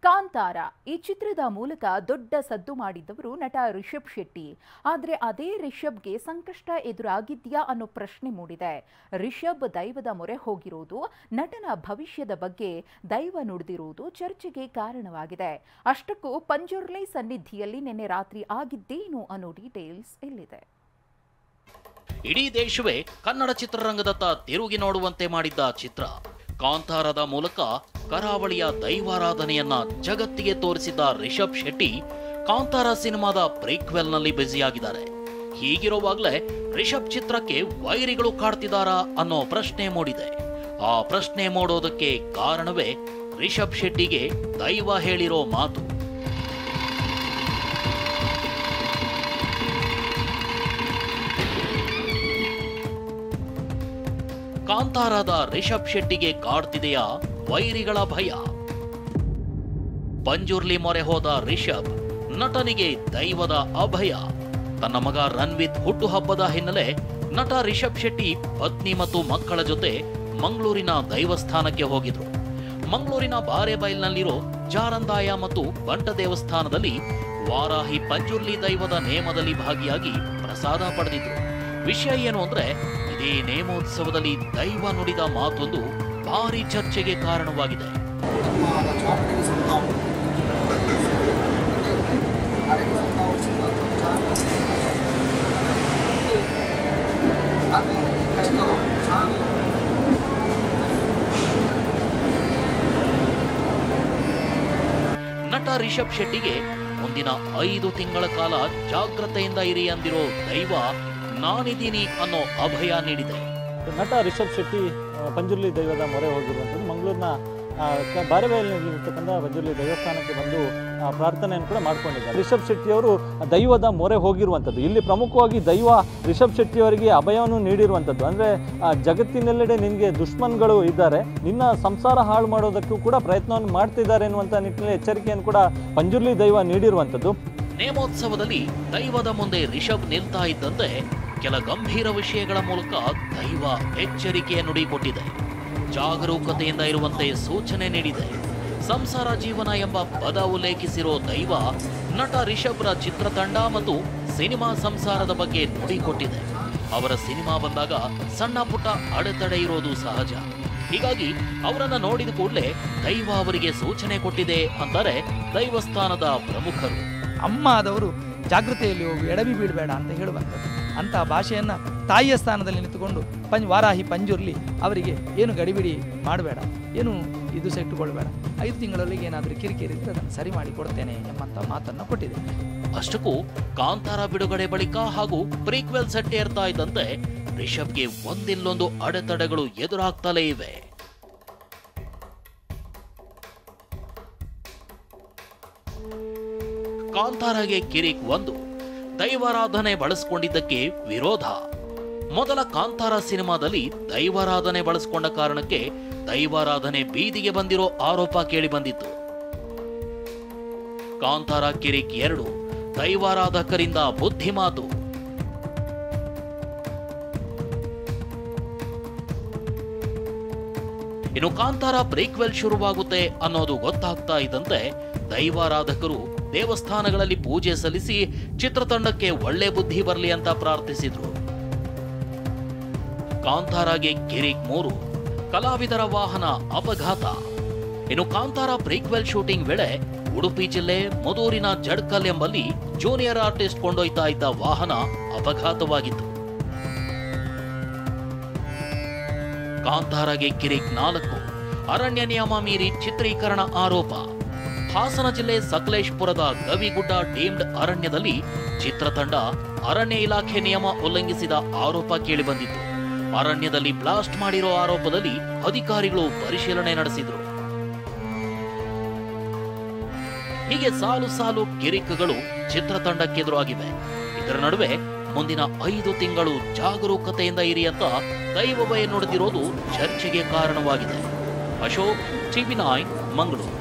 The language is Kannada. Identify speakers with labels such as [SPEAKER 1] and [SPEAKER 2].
[SPEAKER 1] ಕಾಂತಾರ ಈ ಚಿತ್ರದ ಮೂಲಕ ದೊಡ್ಡ ಸದ್ದು ಮಾಡಿದ್ದವರು ನಟ ರಿಷಬ್ ಶೆಟ್ಟಿ. ಆದರೆ ಅದೇ ರಿಷಬ್ಗೆ ಸಂಕಷ್ಟ ಎದುರಾಗಿದ್ಯಾ ಅನ್ನೋ ಪ್ರಶ್ನೆ ಮೂಡಿದೆ. ರಿಷಬ್ ದೈವದ ಮೊರೆ ಹೋಗಿರೋದು, ನಟನ ಭವಿಷ್ಯದ ಬಗ್ಗೆ ದೈವ ನುಡಿದಿರುವುದು ಚರ್ಚೆಗೆ ಕಾರಣವಾಗಿದೆ. ಅಷ್ಟಕ್ಕೂ ಪಂಜುರ್ಲಿ ಸನ್ನಿಧಿಯಲ್ಲಿ ನಿನ್ನೆ ರಾತ್ರಿ ಆಗಿದ್ದೇನು ಅನ್ನೋ ಡೀಟೇಲ್ಸ್ ಇಲ್ಲಿದೆ.
[SPEAKER 2] ಇಡೀ ದೇಶವೇ ಕನ್ನಡ ಚಿತ್ರರಂಗದತ್ತ ತಿರುಗಿ ನೋಡುವಂತೆ ಮಾಡಿದ್ದ ಚಿತ್ರ ಕಾಂತಾರದ ಮೂಲಕ ಕರಾವಳಿಯ ದೈವಾರಾಧನೆಯನ್ನ ಜಗತ್ತಿಗೆ ತೋರಿಸಿದ್ದ ರಿಷಬ್ ಶೆಟ್ಟಿ ಕಾಂತಾರ ಸಿನಿಮಾದ ಪ್ರೀಕ್ವೆಲ್ನಲ್ಲಿ ಬ್ಯುಸಿಯಾಗಿದ್ದಾರೆ. ಹೀಗಿರುವಾಗಲೇ ರಿಷಬ್ ಚಿತ್ರಕ್ಕೆ ವೈರಿಗಳು ಕಾಡ್ತಿದ್ದಾರಾ ಅನ್ನೋ ಪ್ರಶ್ನೆ ಮೂಡಿದೆ. ಆ ಪ್ರಶ್ನೆ ಮೂಡೋದಕ್ಕೆ ಕಾರಣವೇ ರಿಷಬ್ ಶೆಟ್ಟಿಗೆ ದೈವ ಹೇಳಿರೋ ಮಾತು. ಕಾಂತಾರದ ರಿಷಬ್ ಶೆಟ್ಟಿಗೆ ಕಾಡ್ತಿದೆಯಾ ವೈರಿಗಳ ಭಯ? ಪಂಜುರ್ಲಿ ಮೊರೆ ಹೋದ ರಿಷಬ್, ನಟನಿಗೆ ದೈವದ ಅಭಯ. ತನ್ನ ಮಗ ರನ್ವಿತ್ ಹುಟ್ಟುಹಬ್ಬದ ಹಿನ್ನೆಲೆ ನಟ ರಿಷಬ್ ಶೆಟ್ಟಿ ಪತ್ನಿ ಮತ್ತು ಮಕ್ಕಳ ಜೊತೆ ಮಂಗಳೂರಿನ ದೈವಸ್ಥಾನಕ್ಕೆ ಹೋಗಿದ್ರು. ಮಂಗಳೂರಿನ ಬಾರೆಬೈಲ್ನಲ್ಲಿರೋ ಜಾರಂದಾಯ ಮತ್ತು ಬಂಟ ದೇವಸ್ಥಾನದಲ್ಲಿ ವಾರಾಹಿ ಪಂಜುರ್ಲಿ ದೈವದ ನೇಮದಲ್ಲಿ ಭಾಗಿಯಾಗಿ ಪ್ರಸಾದ ಪಡೆದಿದ್ರು. ವಿಷಯ ಏನು ಅಂದ್ರೆ, ಇದೇ ನೇಮೋತ್ಸವದಲ್ಲಿ ದೈವ ನುಡಿದ ಮಾತೊಂದು ಭಾರಿ ಚರ್ಚೆಗೆ ಕಾರಣವಾಗಿದೆ. ನಟ ರಿಷಬ್ ಶೆಟ್ಟಿಗೆ ಮುಂದಿನ 5 ತಿಂಗಳ ಕಾಲ ಜಾಗ್ರತೆಯಿಂದ ಇರಿ ಅಂದಿರೋ ದೈವ ನಾನಿದ್ದೀನಿ ಅನ್ನೋ ಅಭಯ ನೀಡಿದೆ.
[SPEAKER 3] ನಟ ರಿಷಬ್ ಶೆಟ್ಟಿ ಪಂಜುರ್ಲಿ ದೈವದ ಮೊರೆ ಹೋಗಿರುವಂಥದ್ದು ಮಂಗಳೂರಿನ ಬಾರೆಬೈಲಿನಲ್ಲಿರ್ತಕ್ಕಂಥ ಪಂಜುರ್ಲಿ ದೇವಸ್ಥಾನಕ್ಕೆ ಬಂದು ಪ್ರಾರ್ಥನೆಯನ್ನು ಕೂಡ ಮಾಡ್ಕೊಂಡಿದ್ದಾರೆ. ರಿಷಬ್ ಶೆಟ್ಟಿಯವರು ದೈವದ ಮೊರೆ ಹೋಗಿರುವಂಥದ್ದು, ಇಲ್ಲಿ ಪ್ರಮುಖವಾಗಿ ದೈವ ರಿಷಬ್ ಶೆಟ್ಟಿಯವರಿಗೆ ಅಭಯವನ್ನು ನೀಡಿರುವಂಥದ್ದು. ಅಂದರೆ ಜಗತ್ತಿನೆಲ್ಲೆಡೆ ನಿನಗೆ ದುಶ್ಮನ್ಗಳು ಇದ್ದಾರೆ, ನಿನ್ನ ಸಂಸಾರ ಹಾಳು ಮಾಡೋದಕ್ಕೂ ಕೂಡ ಪ್ರಯತ್ನವನ್ನು ಮಾಡ್ತಿದ್ದಾರೆ ಎನ್ನುವಂಥ ನಿಟ್ಟಿನಲ್ಲಿ ಎಚ್ಚರಿಕೆಯನ್ನು ಕೂಡ ಪಂಜುರ್ಲಿ ದೈವ ನೀಡಿರುವಂಥದ್ದು.
[SPEAKER 2] ನೇಮೋತ್ಸವದಲ್ಲಿ ದೈವದ ಮುಂದೆ ರಿಷಬ್ ನಿಲ್ತಾ ಇದ್ದಂತೆ ಕೆಲ ಗಂಭೀರ ವಿಷಯಗಳ ಮೂಲಕ ದೈವ ಎಚ್ಚರಿಕೆಯ ನುಡಿ ಕೊಟ್ಟಿದೆ. ಜಾಗರೂಕತೆಯಿಂದ ಇರುವಂತೆ ಸೂಚನೆ ನೀಡಿದೆ. ಸಂಸಾರ ಜೀವನ ಎಂಬ ಪದ ಉಲ್ಲೇಖಿಸಿರೋ ದೈವ ನಟ ರಿಷಬ್ರ ಚಿತ್ರತಂಡ ಮತ್ತು ಸಿನಿಮಾ ಸಂಸಾರದ ಬಗ್ಗೆ ನುಡಿ ಕೊಟ್ಟಿದೆ. ಅವರ ಸಿನಿಮಾ ಬಂದಾಗ ಸಣ್ಣ ಪುಟ್ಟ ಅಡೆತಡೆ ಇರೋದು ಸಹಜ. ಹೀಗಾಗಿ ಅವರನ್ನ ನೋಡಿದ ಕೂಡಲೇ ದೈವ ಅವರಿಗೆ ಸೂಚನೆ ಕೊಟ್ಟಿದೆ ಅಂತಾರೆ ದೈವಸ್ಥಾನದ ಪ್ರಮುಖರು.
[SPEAKER 4] ಅಮ್ಮ ಆದವರು ಜಾಗೃತೆಯಲ್ಲಿ ಹೋಗಿ ಎಡವಿ ಬೀಳಬೇಡ ಅಂತ ಹೇಳುವಂಥದ್ದು. ಅಂಥ ಭಾಷೆಯನ್ನು ತಾಯಿಯ ಸ್ಥಾನದಲ್ಲಿ ನಿಂತುಕೊಂಡು ವಾರಾಹಿ ಪಂಜುರ್ಲಿ ಅವರಿಗೆ ಏನು ಗಡಿಬಿಡಿ ಮಾಡಬೇಡ, ಏನು ಇದು ಸೆಟ್ಟುಕೊಳ್ಬೇಡ, 5 ತಿಂಗಳೊಳಗೆ ಏನಾದರೂ ಕಿರಿಕಿರಿ ಇದ್ದರೆ ಅದನ್ನು ಸರಿ ಮಾಡಿ ಕೊಡ್ತೇನೆ ಎಂಬಂಥ ಮಾತನ್ನು ಕೊಟ್ಟಿದೆ.
[SPEAKER 2] ಅಷ್ಟಕ್ಕೂ ಕಾಂತಾರ ಬಿಡುಗಡೆ ಬಳಿಕ ಹಾಗೂ ಪ್ರೀಕ್ವೆಲ್ ಸೆಟ್ ಏರ್ತಾ ಇದ್ದಂತೆ ರಿಷಬ್ಗೆ ಒಂದಿಲ್ಲೊಂದು ಅಡೆತಡೆಗಳು ಎದುರಾಗ್ತಲೇ ಇವೆ. ಕಾಂತಾರಗೆ ಕಿರಿಕ್ 1, ದೈವಾರಾಧನೆ ಬಳಸಿಕೊಂಡಿದ್ದಕ್ಕೆ ವಿರೋಧ. ಮೊದಲ ಕಾಂತಾರ ಸಿನಿಮಾದಲ್ಲಿ ದೈವಾರಾಧನೆ ಬಳಸಿಕೊಂಡ ಕಾರಣಕ್ಕೆ ದೈವಾರಾಧನೆ ಬೀದಿಗೆ ಬಂದಿರೋ ಆರೋಪ ಕೇಳಿ ಬಂದಿತ್ತು. ಕಾಂತಾರ ಕಿರಿಕ್ 2, ದೈವಾರಾಧಕರಿಂದ ಬುದ್ಧಿಮಾತು. ಇನ್ನು ಕಾಂತಾರ ಪ್ರೀಕ್ವೆಲ್ ಶುರುವಾಗುತ್ತೆ ಅನ್ನೋದು ಗೊತ್ತಾಗ್ತಾ ಇದ್ದಂತೆ ದೈವಾರಾಧಕರು ದೇವಸ್ಥಾನಗಳಲ್ಲಿ ಪೂಜೆ ಸಲ್ಲಿಸಿ ಚಿತ್ರತಂಡಕ್ಕೆ ಒಳ್ಳೆ ಬುದ್ಧಿ ಬರಲಿ ಅಂತ ಪ್ರಾರ್ಥಿಸಿದ್ರು. ಕಾಂತಾರಾಗೆ ಕಿರಿಕ್ 3, ಕಲಾವಿದರ ವಾಹನ ಅಪಘಾತ. ಇನ್ನು ಕಾಂತಾರ ಪ್ರೀಕ್ವೆಲ್ ಶೂಟಿಂಗ್ ವೇಳೆ ಉಡುಪಿ ಜಿಲ್ಲೆ ಮದೂರಿನ ಜಡ್ಕಲ್ ಎಂಬಲ್ಲಿ ಜೂನಿಯರ್ ಆರ್ಟಿಸ್ಟ್ ಕೊಂಡೊಯ್ತಾ ಇದ್ದ ವಾಹನ ಅಪಘಾತವಾಗಿತ್ತು. ಕಾಂತಾರಾಗೆ ಕಿರಿಕ್ 4, ಅರಣ್ಯ ನಿಯಮ ಮೀರಿ ಚಿತ್ರೀಕರಣ ಆರೋಪ. ಹಾಸನ ಜಿಲ್ಲೆ ಸಕಲೇಶ್ಪುರದ ಗವಿಗುಡ್ಡ ಡೀಮ್ಡ್ ಅರಣ್ಯದಲ್ಲಿ ಚಿತ್ರತಂಡ ಅರಣ್ಯ ಇಲಾಖೆ ನಿಯಮ ಉಲ್ಲಂಘಿಸಿದ ಆರೋಪ ಕೇಳಿಬಂದಿತ್ತು. ಅರಣ್ಯದಲ್ಲಿ ಬ್ಲಾಸ್ಟ್ ಮಾಡಿರೋ ಆರೋಪದಲ್ಲಿ ಅಧಿಕಾರಿಗಳು ಪರಿಶೀಲನೆ ನಡೆಸಿದ್ರು. ಹೀಗೆ ಸಾಲು ಸಾಲು ಕಿರಿಕುಗಳು ಚಿತ್ರತಂಡಕ್ಕೆದುರಾಗಿವೆ. ಇದರ ನಡುವೆ ಮುಂದಿನ 5 ತಿಂಗಳು ಜಾಗರೂಕತೆಯಿಂದ ಇರಿ ಅಂತ ದೈವಭಯ ನುಡಿದಿರೋದು ಚರ್ಚೆಗೆ ಕಾರಣವಾಗಿದೆ. ಅಶೋಕ್, TV9, ಮಂಗಳೂರು.